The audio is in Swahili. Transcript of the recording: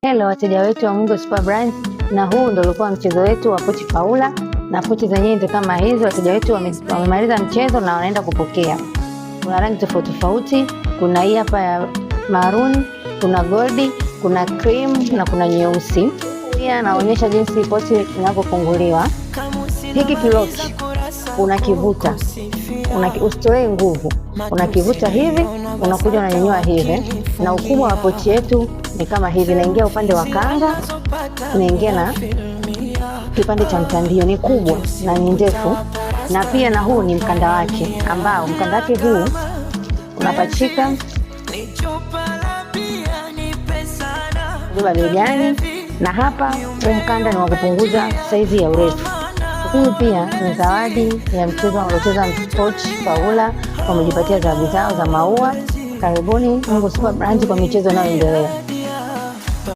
Hello wateja wetu wa Mungo Super Brands, na huu ndio ulikuwa mchezo wetu wa pochi faula, na pochi zenyewe ndio kama hizi. Wateja wetu wamemaliza mchezo na wanaenda kupokea. Kuna rangi tofauti tofauti, kuna hii hapa ya maroon, kuna goldi, kuna cream na kuna nyeusi. Pia naonyesha jinsi pochi inavyofunguliwa. Hiki kiloki unakivuta, usitoe nguvu, unakivuta hivi, unakuja unanyanyua hivi, na ukubwa wa pochi yetu ni kama hivi. Inaingia upande wa kanga, inaingia na kipande cha mtandio, ni kubwa na ni ndefu. Na pia na huu ni mkanda wake, ambao mkanda wake huu unapachika begani, na hapa huu mkanda ni wa kupunguza saizi ya urefu. Hii pia ni zawadi ya mchezo waliocheza pochi faula, wamejipatia zawadi zao za maua. Karibuni Mungo Super Brands kwa michezo inayoendelea.